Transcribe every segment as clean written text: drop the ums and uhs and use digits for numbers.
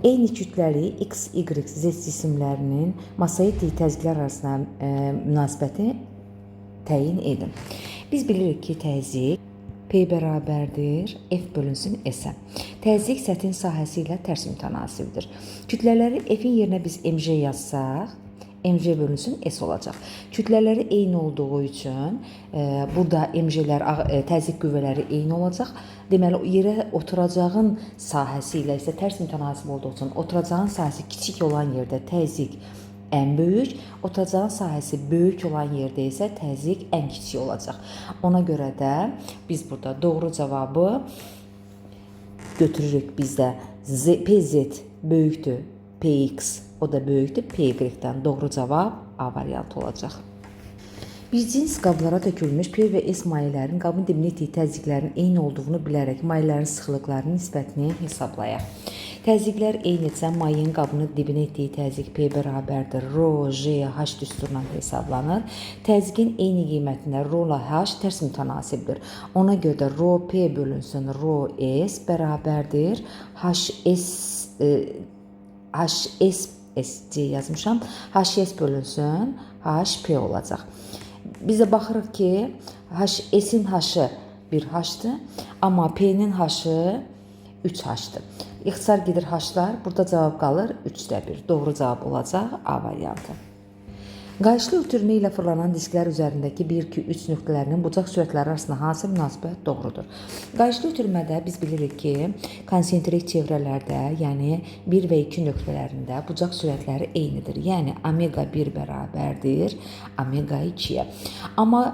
eyni kütləli X, Y, Z cisimlərinin masaya etdiyi təzyiqlər arasında münasibəti təyin edin. Biz bilirik ki, təzyiq P bərabərdir F bölünsün S-ə. Təzyiq səthin sahəsi ilə tərs mütənasibdir. Kütlələri F-in yerinə biz mc yazsaq, mc bölünsün S olacaq. Kütlələri eyni olduğu üçün burada mc'lər, təzyiq qüvvələri eyni olacaq. Deməli, yerə oturacağın sahəsi ilə isə tərs mütənasib olduğu üçün oturacağın sahəsi kiçik olan yerdə təzyiq ən böyük, oturacağın sahəsi böyük olan yerdə isə təzyiq ən kiçik olacaq. Ona görə də biz burada doğru cavabı götürürük. Bizdə PZ böyükdür PX, o da böyükdür PY-dən. Doğru cavab A variantı olacaq. Bir cins qablara tökülmüş P və S mayələrin qabın dibinə etdiyi təzyiqlərin eyni olduğunu bilərək mayələrin sıxlıqlarının nisbətini hesablayaq. Təzyiqlər eynidirsə, mayın qabını dibinə etdiyi təzyiq P bərabərdir Rho, J, H düsturla hesablanır. Təzyiqin eyni qiymətində Rho ilə H tərs mütənasibdir. Ona görə də Rho P bölünsün Rho S bərabərdir HSC yazmışam. HS bölünsün HP olacaq. Bizə baxırıq ki, S-in H-ı 1 H-dır, amma P-nin H-ı 3 H-dır. İxtisar gedir H-lar, burada cavab qalır 3-də 1. Doğru cavab olacaq A variantı. Qayışlı ötürmə ilə fırlanan disklər üzərindəki 1, 2, 3 nöqtələrinin bucaq sürətləri arasında hansı münasibət doğrudur? Qayışlı ötürmədə biz bilirik ki, konsentrik çevrələrdə, yəni 1 və 2 nöqtələrində bucaq sürətləri eynidir. Yəni, omega 1 bərabərdir omega 2-yə. Amma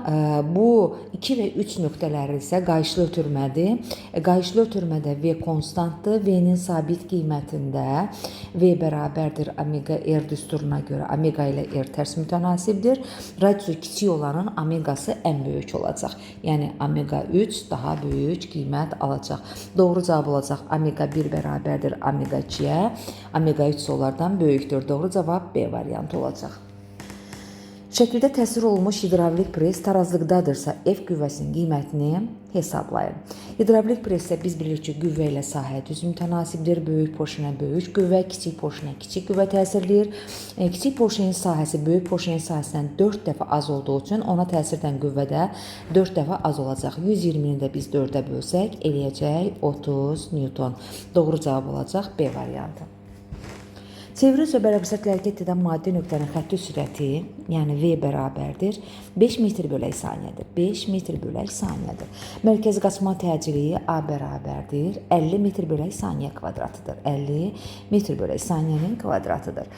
bu 2 və 3 nöqtələri isə qayışlı ötürmədir. Qayışlı ötürmədə V konstantdır. V-nin sabit qiymətində V bərabərdir omega R düsturuna görə omega ilə R tərs mütənasibdir. Radiosu kiçik olanın omegası ən böyük olacaq. Yəni, omega 3 daha böyük qiymət alacaq. Doğru cavab olacaq omega 1 bərabərdir omega 2-yə. Omega 3 onlardan böyükdür. Doğru cavab B variantı olacaq. Şəkildə təsvir olunmuş hidravlik pres tarazlıqdadırsa F qüvvəsinin qiymətini hesablayın. Hidravlik presdə biz bilirik ki, qüvvə ilə sahə düz mütənasibdir. Böyük porşuna böyük qüvvə, kiçik porşuna kiçik qüvvə təsir edir. Kiçik porşunun sahəsi böyük porşunun sahəsindən 4 dəfə az olduğu üçün ona təsir edən qüvvə də 4 dəfə az olacaq. 120-ni də biz 4-ə bölsək, eləyəcək 30 Newton. Doğru cavab olacaq B variantı. Çeviri üzrə bərabər hərəkət edən maddi nöqtənin xətti sürəti, yəni V bərabərdir 5 metr bölək saniyədir. 5 metr bölək saniyədir. Mərkəzi qaçma təcili A bərabərdir 50 metr bölək saniyə kvadratıdır. 50 metr bölək saniyənin kvadratıdır.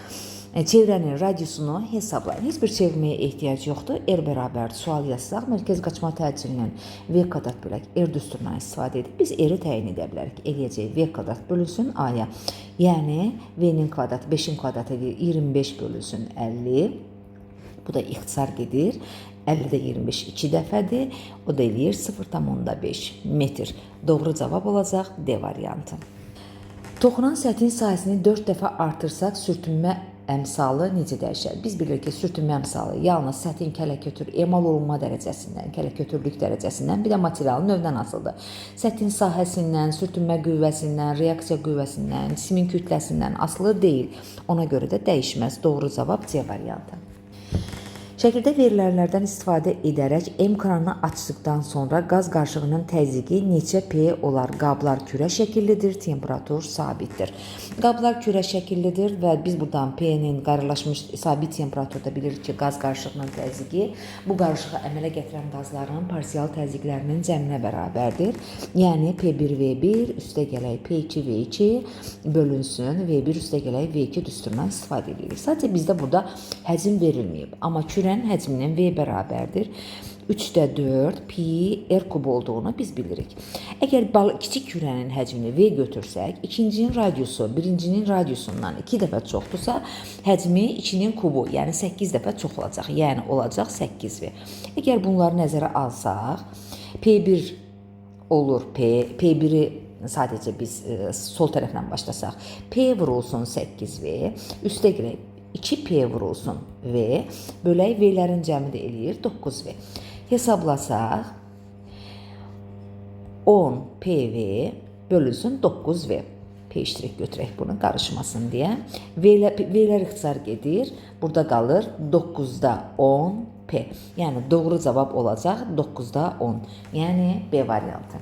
Çevrənin radiusunu hesablayın. Heç bir çevirməyə ehtiyac yoxdur. R bərabər sual yazsaq, mərkəzi qaçma təcilinin V kvadrat bölək R düsturundan istifadə edib biz R-i təyin edə bilərik. Eləyəcək V kvadrat bölünsün A-ya. Yəni, V-nin kvadratı 5-in kvadratı edir 25 bölünsün 50. Bu da ixtisar gedir. 50-də 25 2 dəfədir. O da eləyir 0,5 metr. Doğru cavab olacaq D variantı. Toxunan səthin sahəsini 4 dəfə artırsaq, sürtünmə əmsalı necə dəyişər? Biz bilirik ki, sürtünmə əmsalı yalnız səthin kələkötür emal olunma dərəcəsindən, kələkötürlük dərəcəsindən, bir də materialın növündən asılıdır. Səthin sahəsindən, sürtünmə qüvvəsindən, reaksiya qüvvəsindən, cismin kütləsindən asılı deyil. Ona görə də dəyişməz. Doğru cavab C variantı. Şəkildə verilərdən istifadə edərək M kranını açdıqdan sonra qaz qarışığının təzyiqi neçə P olar? Qablar kürə şəkillidir, temperatur sabitdir. Qablar kürə şəkillidir və biz buradan P-nin qarışmış sabit temperaturda bilirik ki, qaz qarışığının təzyiqi bu qarışığı əmələ gətirən qazların parsial təzyiqlərinin cəminə bərabərdir. Yəni P1V1 üstə gələk P2V2 bölünsün V1 üstə gələk V2 düsturundan istifadə edirik. Sadəcə bizdə burada həcm verilməyib, amma kürə həcminin V bərabərdir 3-də 4 pi R kub olduğunu biz bilirik. Əgər kiçik kürənin həcmini V götürsək, ikincinin radiusu birincinin radiusundan 2 dəfə çoxdursa, həcmi 2-nin kubu, yəni 8 dəfə çox olacaq. Yəni olacaq 8V. Əgər bunları nəzərə alsaq, P1 olur P1-i sadəcə biz sol tərəfdən başlasaq, P vurulsun 8V, üstə gələk 2P vurulsun V, bölək V'lərin cəmi də eləyir 9V. Hesablasaq, 10PV bölünsün 9V. P' götürək bunu qarışmasın deyə. V'lər ixtisar gedir. Burada qalır 9'da 10 P. Yəni doğru cavab olacaq 9'da 10. Yəni B variantı.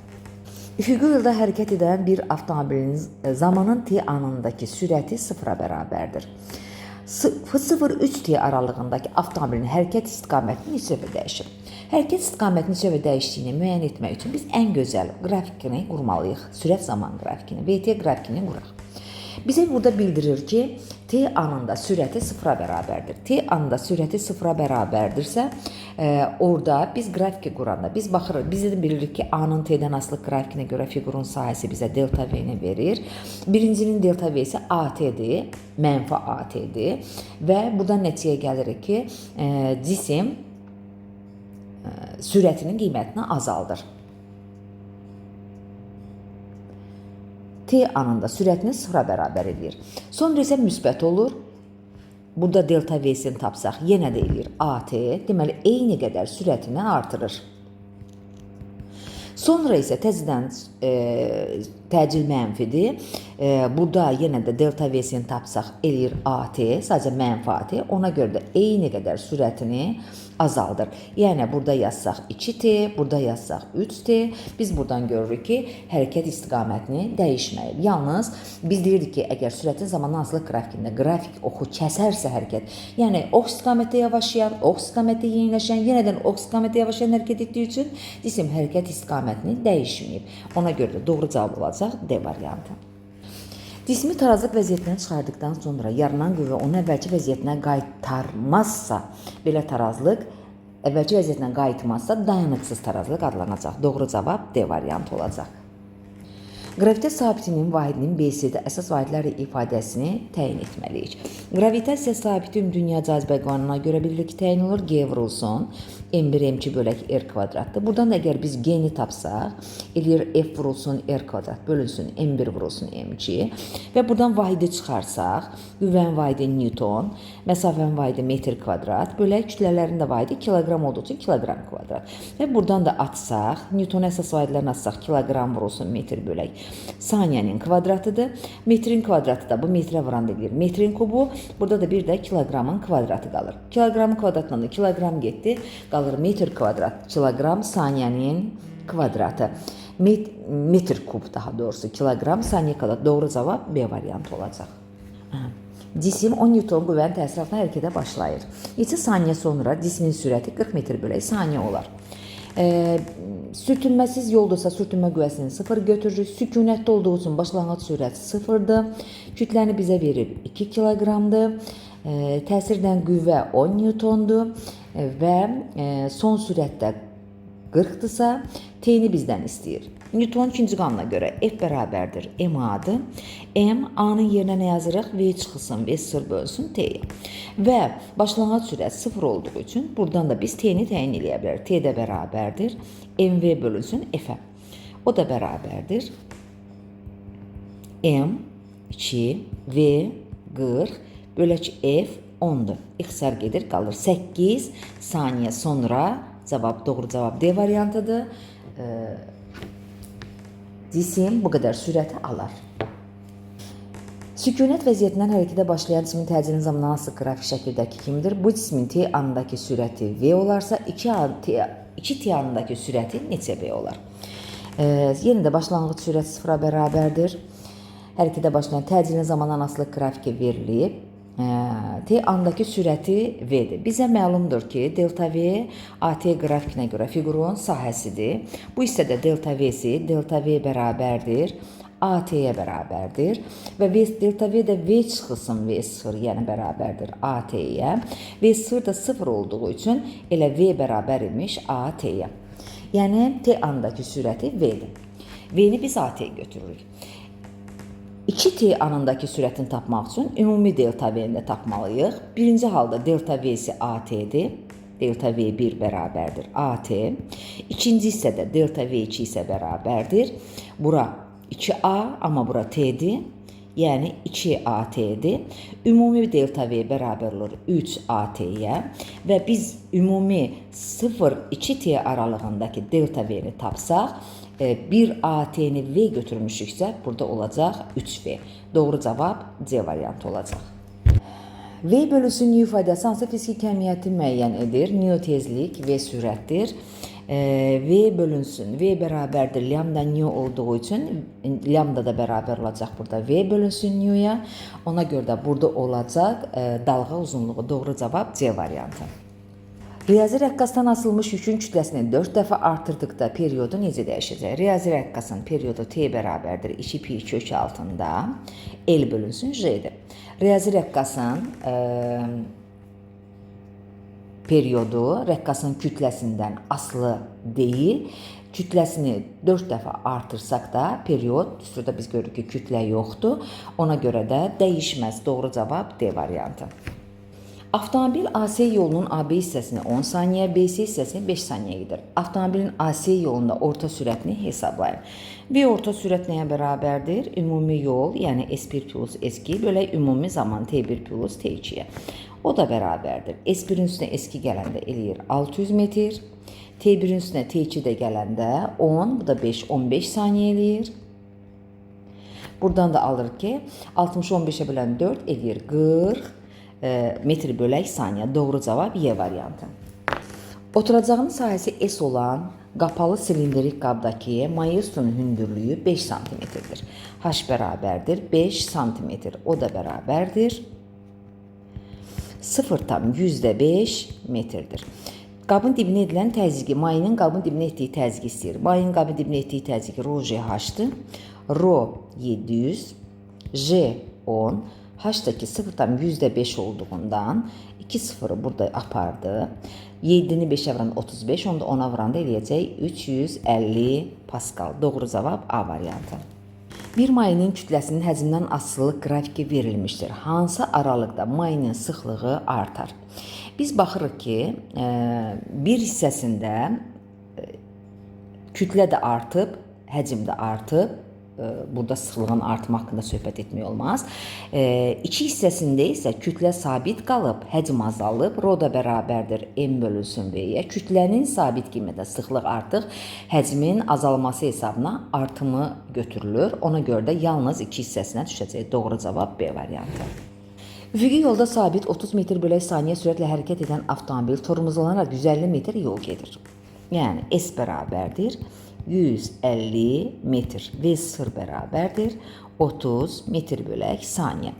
Üfüqi yolda hərəkət edən bir avtomobilin zamanın t anındakı sürəti sıfıra bərabərdir. 0-3 t aralığındakı avtomobilin hərəkət istiqaməti neçə dəfə dəyişir? Hərəkət istiqaməti neçə dəfə dəyişdiyini müəyyən etmək üçün biz ən gözəl qrafikini qurmalıyıq. Sürət zaman qrafikini, VT qrafikini quraq. Bizə burada bildirir ki, t anında sürəti sıfıra bərabərdir. T anında sürəti sıfıra bərabərdirsə, orada biz qrafiki quranda biz baxırıq, biz də bilirik ki, A-nın t-dən asılı qrafikinə görə fiqurun sahəsi bizə delta v-ni verir. Birincinin delta v-si AT-dir, mənfi AT-dir və buradan nəticəyə gəlirik ki, cisim sürətinin qiymətini azaldır. T anında sürətini sıfıra bərabər edir. Sonra isə müsbət olur. Burada delta v-sini tapsaq, yenə də eləyir AT, deməli eyni qədər sürətini artırır. Sonra isə təzədən təcil mənfidir. Burada yenə də delta v-sini tapsaq, eləyir AT, sadəcə mənfi AT, ona görə də eyni qədər sürətini azaldır. Yəni burada yazsaq 2t, burada yazsaq 3t. Biz buradan görürük ki, hərəkət istiqamətini dəyişməyib. Yalnız biz deyirdik ki, əgər sürətin zamanı asılı qrafikində qrafik oxu kəsərsə hərəkət, yəni ox istiqamətdə yavaşlayan, ox istiqamətdə yeniləşən, yenədən ox istiqamətdə yavaşlayan hərəkət etdiyi üçün cisim hərəkət istiqamətini dəyişməyib. Ona görə də doğru cavab olacaq D variantı. Cismi tarazlıq vəziyyətindən çıxardıqdan sonra yaranan qüvvə onu əvvəlki vəziyyətinə qaytarmazsa, belə tarazlıq əvvəlki vəziyyətinə qayıtmazsa dayanıqsız tarazlıq adlanacaq. Doğru cavab D variantı olacaq. Qravitasiya sabitinin vahidinin BC-də əsas vahidləri ifadəsini təyin etməliyik. Qravitasiya sabiti ümumdünya cazibə qanununa görə birlik təyin olur. G vurulsun, M1 M2 bölək R kvadratdır. Buradan da əgər biz G-ni tapsaq, eləyir F vurulsun R kvadrat bölünsün M1 vurulsun M2 və buradan vahidi çıxarsaq, qüvvənin vahidi Newton, məsafənin vahidi metr kvadrat, bölək kütlələrin də vahidi kiloqram olduğu üçün kiloqram kvadrat. Və buradan da atsaq, Newton əsas vahidlərini atsaq, kiloqram vurulsun metr bölək saniyənin kvadratıdır. Metrin kvadratı da bu metrə vuranda gedir. Metrin kubu, burada da bir də kiloqramın kvadratı qalır. Kiloqramın kvadratından da kiloqram getdi, qalır metr kvadrat, kiloqram saniyənin kvadratı. Metr kub daha doğrusu, kiloqram saniyə kvadrat. Doğru cavab B variantı olacaq. Cisim 10 Newton qüvvənin təsiri altında hərəkətə başlayır. Neçə saniyə sonra cismin sürəti 40 metr bölək saniyə olar. Sürtünməsiz yoldursa sürtünmə qüvvəsini 0 götürürük. Sükunətli olduğu üçün başlanğıc sürət 0-dır. Kütləni bizə verir 2 kiloqramdır. Təsirdən qüvvə 10 Newtondur və son sürətdə 40-dırsa T-ni bizdən istəyir. Newton ikinci qanuna görə F bərabərdir MA-dır. M, A-nın yerinə nə yazırıq? V çıxılsın, V sıfır bölünsün T-yə. Və başlanğıc sürət 0 olduğu üçün buradan da biz T-ni təyin eləyə bilərik. T də bərabərdir MV bölünsün F-ə. O da bərabərdir M 2 V 40 bölək F 10'dur. İxtisar gedir, qalır 8 saniyə sonra cavab, doğru cavab D variantıdır. Cisim bu qədər sürəti alar. Sükunət vəziyyətindən hərəkətə başlayan cismin təcilinin zamanı asılı qrafik şəkildəki kimidir. Bu cismin T anındakı sürəti V olarsa 2 T anındakı sürəti neçə V olar? Yenə də başlanğıc sürət sıfıra bərabərdir. Hərəkətə başlayan təcilinin zamanı asılı qrafiki verilib. T andakı sürəti V'dir. Bizə məlumdur ki, delta V AT qrafikinə görə fiqurun sahəsidir. Bu hissədə delta V'si delta V bərabərdir AT-yə bərabərdir və delta V də V çıxılsın V0, yəni bərabərdir AT-yə. V0 da 0 olduğu üçün elə V bərabər imiş AT-yə. Yəni T andakı sürəti V'dir. V-ni biz AT-yə götürürük. 2t anındakı sürətini tapmaq üçün ümumi delta v-ni də tapmalıyıq. Birinci halda delta v-si AT-dir. Delta v1 bərabərdir AT. İkinci hissədə delta v2 isə bərabərdir. Bura 2a, amma bura t-dir. Yəni 2AT-dir. Ümumi delta V bərabər olur 3AT-yə və biz ümumi 0-2T aralığındakı delta V-ni tapsaq, Bir AT'ni V götürmüşüksə, burada olacaq 3V. Doğru cavab C variantı olacaq. V bölünsün nü ifadəsi hansı fiziki kəmiyyəti müəyyən edir? Nü tezlik, V sürətdir. V bölünsün, V bərabərdir lambda nü olduğu üçün lambda da bərabər olacaq burada V bölünsün nüyə. Ona görə də burada olacaq dalğa uzunluğu. Doğru cavab C variantı. Riyazi rəqqasdan asılmış yükün kütləsini 4 dəfə artırdıqda periodu necə dəyişəcək? Riyazi rəqqasın periodu T bərabərdir 2 pi kök altında L bölünsün J'dir. Riyazi rəqqasın periodu rəqqasın kütləsindən asılı deyil. Kütləsini 4 dəfə artırsaq da period, düsturda biz görürük ki, kütlə yoxdur. Ona görə də dəyişməz. Doğru cavab D variantı. Avtomobil AC yolunun AB hissəsini 10 saniyə, BC hissəsini 5 saniyə gedir. Avtomobilin AC yolunda orta sürətini hesablayın. V orta sürət nəyə bərabərdir? Ümumi yol, yəni S1 plus S2 bölək ümumi zaman T1 plus T2-yə. O da bərabərdir. S1-in üstünə S2 gələndə eləyir 600 metr. T1-in üstünə T2 də gələndə 10, bu da 5, 15 saniyə eləyir. Buradan da alırıq ki, 60-15-ə bölən 4 eləyir 40 metr bölək saniyə. Doğru cavab Y variantı. Oturacağının sahəsi S olan qapalı silindrik qabdakı mayestonun hündürlüyü 5 cm-dir. H bərabərdir 5 cm. O da bərabərdir 0,5 metrdir. Qabın dibinə edilən təzyiqi, mayının qabın dibinə etdiyi təzyiqi istəyir. Mayının qabın dibinə etdiyi təzyiqi rho JH-dır. Rho 700, J 10, H-daki 0,5 olduğundan 2 sıfırı burada apardı. 7-ni 5'ə vuran 35, onu da 10'a vuran da eləyəcək 350 Pascal. Doğru cavab A variantı. Bir mayının kütləsinin həcmindən asılılıq qrafiki verilmişdir. Hansı aralıqda mayının sıxlığı artar? Biz baxırıq ki, bir hissəsində kütlə də artıb, həcm də artıb. Burada sıxlığın artma haqqında söhbət etmək olmaz. İki hissəsində isə kütlə sabit qalıb, həcm azalıb, rho da bərabərdir M bölünsün V-yə. Kütlənin sabit qiymətə sıxlıq artıq, həcmin azalması hesabına artımı götürülür. Ona görə də yalnız iki hissəsinə düşəcək. Doğru cavab B variantı. Üfüqi yolda sabit 30 metr bölək saniyə sürətlə hərəkət edən avtomobil tormozlanaraq 150 metr yol gedir. Yəni S bərabərdir 150 metr, V sıfır bərabərdir 30 metr bölək saniyə.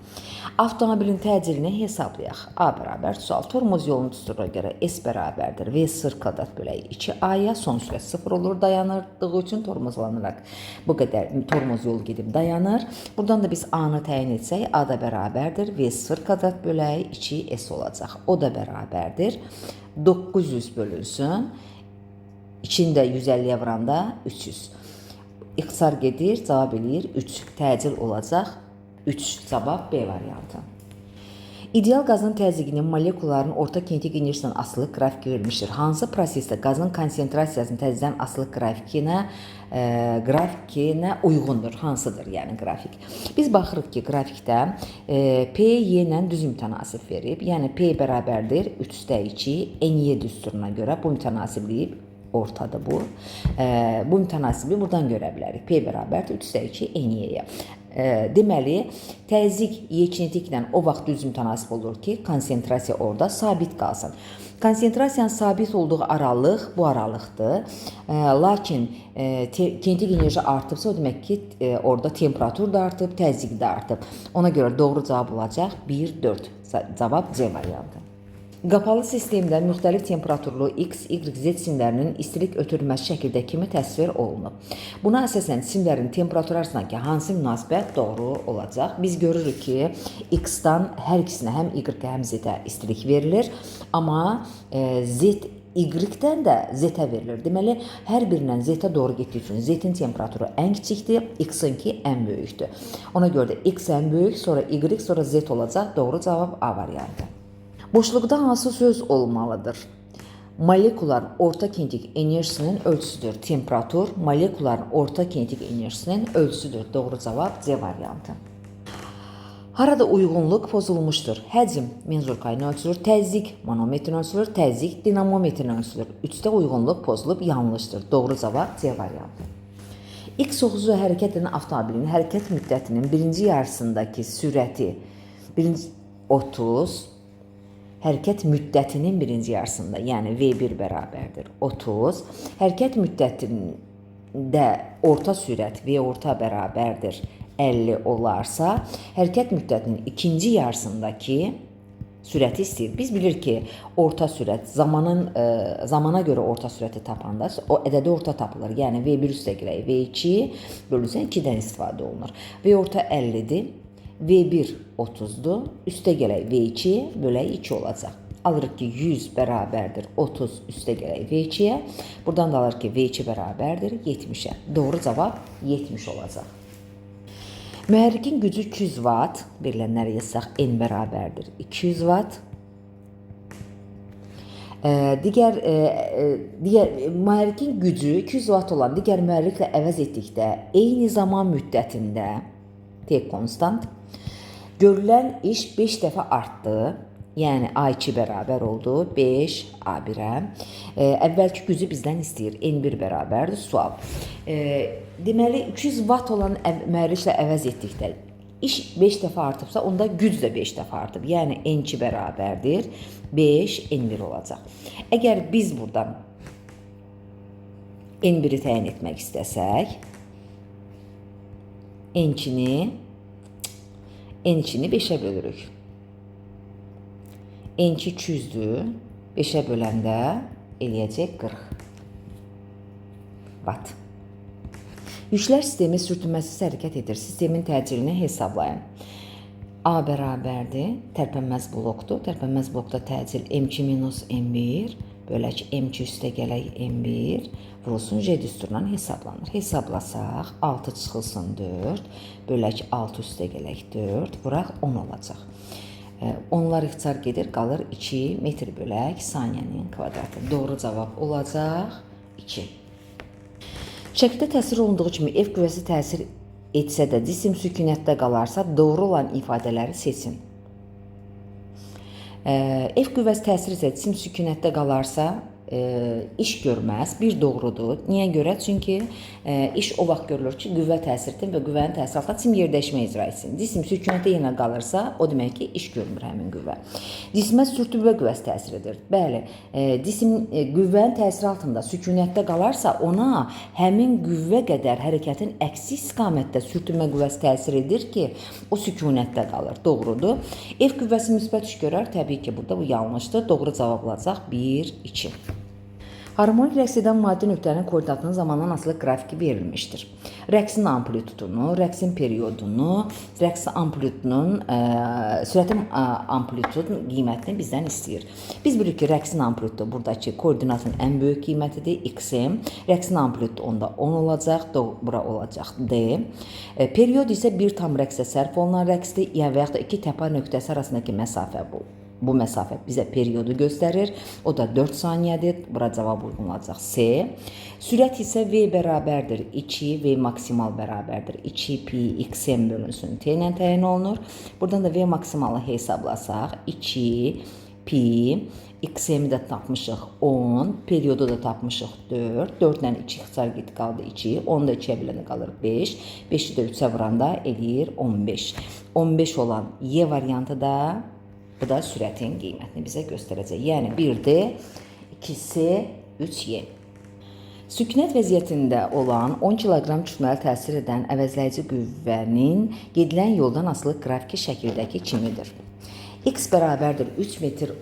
Avtomobilin təcilini hesablayaq. A bərabər sual. Tormoz yolunu düsturuna görə S bərabərdir V sıfır kvadrat bölək 2A-ya, son sürət 0 olur dayanırdığı üçün tormozlanaraq bu qədər tormoz yolu gedib dayanır. Buradan da biz A-nı təyin etsək, A da bərabərdir V sıfır kvadrat bölək 2S olacaq. O da bərabərdir 900 bölünsün. İçində 150-yə vuranda 300. İxtisar gedir, cavab eləyir 3. Təcil olacaq 3. Cavab B variantı. İdeal qazın təzyiqinin molekuların orta kinetik enerjisindən asılı qrafiki verilmişdir. Hansı prosesdə qazın konsentrasiyasının təzyiqdən asılı qrafikinə uyğundur? Hansıdır yəni qrafik? Biz baxırıq ki, qrafikdə P, Y ilə düz mütənasib verib. Yəni P bərabərdir 3/2 NY düsturuna görə bu mütənasibliyi ortadır bu. Bu mütənasibi buradan görə bilərik. P bərabərdir 3/2 NY-yə. Deməli, təzyiq Y kinetiklə o vaxt düz mütənasib olur ki, konsentrasiya orada sabit qalsın. Konsentrasiyanın sabit olduğu aralıq bu aralıqdır. Lakin kinetik enerji artıbsa, o demək ki, orada temperatur da artıb, təzyiq də artıb. Ona görə doğru cavab olacaq 1-4. Cavab C variantı. Qapalı sistemdə müxtəlif temperaturlu X, Y, Z simlərinin istilik ötürülməsi şəkildə kimi təsvir olunub. Buna əsasən simlərin temperaturu arasındakı hansı münasibət doğru olacaq? Biz görürük ki, X-dan hər ikisinə həm Y-ə həm Z-ə istilik verilir. Amma Y-dən də Z-ə verilir. Deməli, hər birindən Z-ə doğru getdiyi üçün Z-in temperaturu ən kiçikdir, X-inki ən böyükdür. Ona görə də X ən böyük, sonra Y, sonra Z olacaq. Doğru cavab A variantı. Boşluqda hansı söz olmalıdır? Molekuların orta kinetik enerjisinin ölçüsüdür. Temperatur molekuların orta kinetik enerjisinin ölçüsüdür. Doğru cavab C variantı. Harada uyğunluq pozulmuşdur? Həcm menzurka ilə ölçülür, təzyiq manometrin ölçülür, təzyiq dinamometrin ölçülür. 3-də uyğunluq pozulub yanlışdır. Doğru cavab C variantı. X oxucu hərəkət edən avtomobilin hərəkət müddətinin birinci yarısındakı sürəti 30, hərəkət müddətinin birinci yarısında, yəni V1 bərabərdir 30, hərəkət müddətində orta sürət V orta bərabərdir 50 olarsa, hərəkət müddətinin ikinci yarısındakı sürəti istəyir. Biz bilir ki, orta sürət zamana görə orta sürəti tapanda o ədədi orta tapılır. Yəni V1 üstəgələk V2 bölünsə 2-dən istifadə olunur. V orta 50-dir, V1 30-dur, üstəgələk V2 bölək 2 olacaq. Alırıq ki, 100 bərabərdir 30 üstəgələk V2-yə. Buradan da alırıq ki, V2 bərabərdir 70-ə. Doğru cavab 70 olacaq. Mühərrikin gücü 200 watt, verilənləri yazsaq N bərabərdir 200 watt. Mühərrikin gücü 200 watt olan digər mühərriklə əvəz etdikdə eyni zaman müddətində T konstant görülən iş 5 dəfə artdı. Yəni A2 bərabər oldu 5 A1-ə. Əvvəlki gücü bizdən istəyir. N1 bərabərdir sual. Deməli 200 watt olan mühərriklə əvəz etdikdə iş 5 dəfə artıbsa, onda güc də 5 dəfə artıb. Yəni N2 bərabərdir 5 N1 olacaq. Əgər biz buradan N1-i təyin etmək istəsək, N2-ni 5-ə bölürük. N2 200-dür, 5-ə böləndə eləyəcək 40 watt. Yüklər sistemi sürtünməsiz hərəkət edir. Sistemin təcilini hesablayın. A bərabərdir, tərpənməz blokdur. Tərpənməz blokda təcil M2 minus M1 bölək M2 üstəgələk M1 vurulsun J düsturundan hesablanır. Hesablasaq 6 çıxılsın 4 bölək 6 üstəgələk 4 vuraq 10 olacaq. Onlar ixtisar gedir, qalır 2 metr bölək saniyənin kvadratı. Doğru cavab olacaq 2. Şəkildə təsvir olunduğu kimi F qüvvəsi təsir etsə də cisim sükunətdə qalarsa, doğru olan ifadələri seçin. F qüvvəsi təsir etsə, cisim sükunətdə qalarsa, iş görməz. Bir doğrudur. Niyə görə? Çünki iş o vaxt görülür ki, qüvvə təsir edir və qüvvənin təsiri altında cisim yerdəyişmə icra etsin. Cisim sükunətdə yenə qalırsa, o demək ki, iş görmür həmin qüvvə. Cismə sürtünmə qüvvəsi təsir edir. Bəli, cisim qüvvənin təsiri altında sükunətdə qalarsa, ona həmin qüvvə qədər hərəkətin əksi istiqamətdə sürtünmə qüvvəsi təsir edir ki, o sükunətdə qalır. Doğrudur. F qüvvəsi müsbət iş görər. Təbii ki, burada bu yanlışdır. Doğru cavab olacaq 1, 2. Harmonik rəqs edən maddi nöqtənin koordinatının zamandan asılı qrafiki verilmişdir. Rəqsin amplitudunu, rəqsin periodunu, rəqs amplitudunun, sürətin amplitudun qiymətini bizdən istəyir. Biz bilirik ki, rəqsin amplitudu buradakı koordinatın ən böyük qiymətidir, x-im. Rəqsin amplitudu onda 10 olacaq, bura olacaq d. Period isə bir tam rəqsə sərf olunan rəqsdir, yəni və yaxud da iki təpə nöqtəsi arasındakı məsafə bu. Bu məsafə bizə periodu göstərir. O da 4 saniyədir. Bura cavab uyğun olacaq C. Sürət isə V bərabərdir 2, V maksimal bərabərdir 2 pi xm bölünsün T ilə təyin olunur. Buradan da V maksimalı hesablasaq 2 pi xm-i də tapmışıq 10, periodu da tapmışıq 4. 4 ilə 2 ixtisar getdi, qaldı 2. 10 da 2-yə biləndə qalır 5. 5-i də 3-ə vuranda eləyir 15. 15 olan Y variantı da bu da sürətin qiymətini bizə göstərəcək. Yəni 1D, 2C, 3Y. Sükunət vəziyyətində olan 10 kiloqram kütləyə təsir edən əvəzləyici qüvvənin gedilən yoldan asılı qrafiki şəkildəki kimidir. X bərabərdir 3 metr.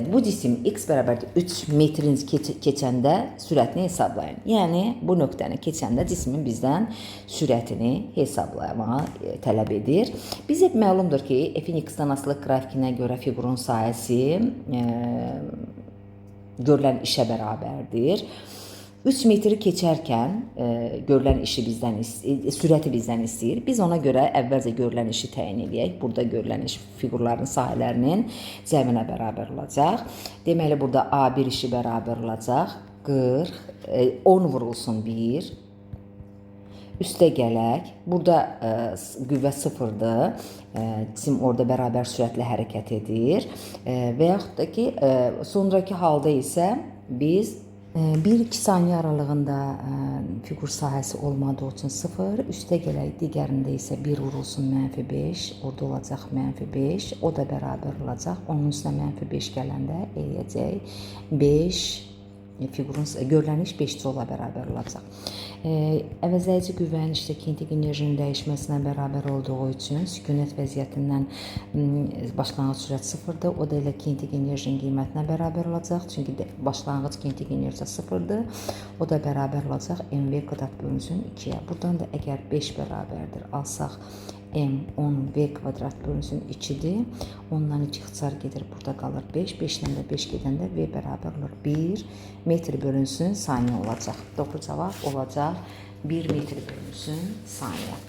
Bu cisim x bərabərdir 3 metrin keçəndə sürətini hesablayın. Yəni, bu nöqtəni keçəndə cismin bizdən sürətini hesablamağı tələb edir. Bizə məlumdur ki, f-in x-dan asılı qrafikinə görə fiqurun sahəsi görülən işə bərabərdir. 3 metri keçərkən görülən işi sürəti bizdən istəyir. Biz ona görə əvvəlcə görülən işi təyin edək. Burada görülən iş fiqurların sahələrinin cəminə bərabər olacaq. Deməli, burada A1 işi bərabər olacaq. 40, 10 vurulsun 1. Üstə gələk. Burada qüvvə 0-dır. Cisim orada bərabər sürətlə hərəkət edir. Və yaxud da ki, sonraki halda isə biz 1-2 saniyə aralığında fiqur sahəsi olmadığı üçün 0, üstə gələk digərində isə 1 vurulsun -5, orada olacaq -5, o da bərabər olacaq. Onun üstünə -5 gələndə eləyəcək 5, fiqurun görülən iş 5-cə bərabər olacaq. Əvəzləyici qüvvənin işdə kinetik enerjinin dəyişməsinə bərabər olduğu üçün sükunət vəziyyətindən başlanğıc sürət 0-dır. O da elə kinetik enerjinin qiymətinə bərabər olacaq. Çünki başlanğıc kinetik enerji 0-dır. O da bərabər olacaq mv kvadrat bölünsün 2-yə. Buradan da əgər 5 bərabərdir alsaq, m 10v kvadrat bölünsün 2-dir. Ondan 2 ixtisar gedir, burada qalır 5. 5-dən də 5 gedəndə v bərabər olur 1 metr bölünsün saniyə olacaq. Doğru cavab olacaq 1 metr bölünsün saniyə.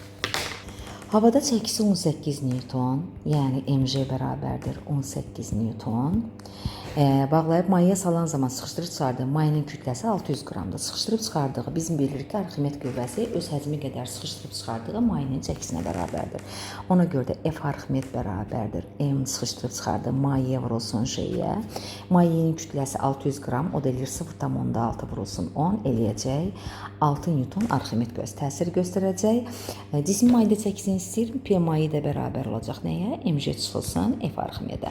Havada çəkisi 18 Newton, yəni mj bərabərdir 18 Newton. Bağlayıb mayaya salan zaman sıxışdırıb çıxardığı mayenin kütləsi 600 qramdır. Sıxışdırıb çıxardığı bizim bilirik ki, Arximet qüvvəsi öz həcmi qədər sıxışdırıb çıxardığı mayenin çəkisinə bərabərdir. Ona görə də F Arximet bərabərdir M sıxışdırıb çıxardığı mayeyə vurulsun şeyə. Mayenin kütləsi 600 qram, o da eləyir 0,6 vurulsun 10 eləyəcək. 6 Newton Arximet qüvvəsi təsir göstərəcək. Cismi mayeda çəkisini istəyir, P mayi də bərabər olacaq nəyə? MJ çıxılsın F Arximedə.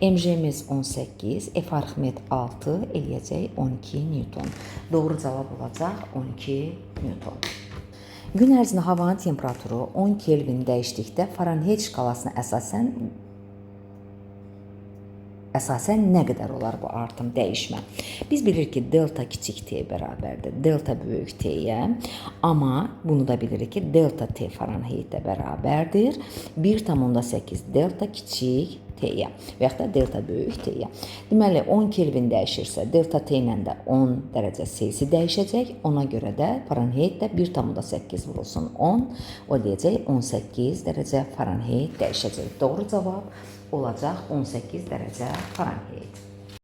MJ'miz 18, F Arximet 6 eləyəcək 12 Newton. Doğru cavab olacaq 12 Newton. Gün ərzində havanın temperaturu 10 Kelvin dəyişdikdə Fahrenheit şkalasına əsasən nə qədər olar bu artım, dəyişmə? Biz bilirik ki, delta kiçik t bərabərdir, delta böyük t-yə. Amma bunu da bilirik ki, delta t Fahrenheit-də bərabərdir 1,8 delta kiçik t-yə və yaxud da delta böyük t-yə. Deməli, 10 Kelvin dəyişirsə, delta t ilə də 10 dərəcə Celsi dəyişəcək. Ona görə də Fahrenheit-də 1,8 vurulsun 10, o deyəcək 18 dərəcə Fahrenheit dəyişəcək. Doğru cavab olacaq 18 dərəcə Fahrenheit.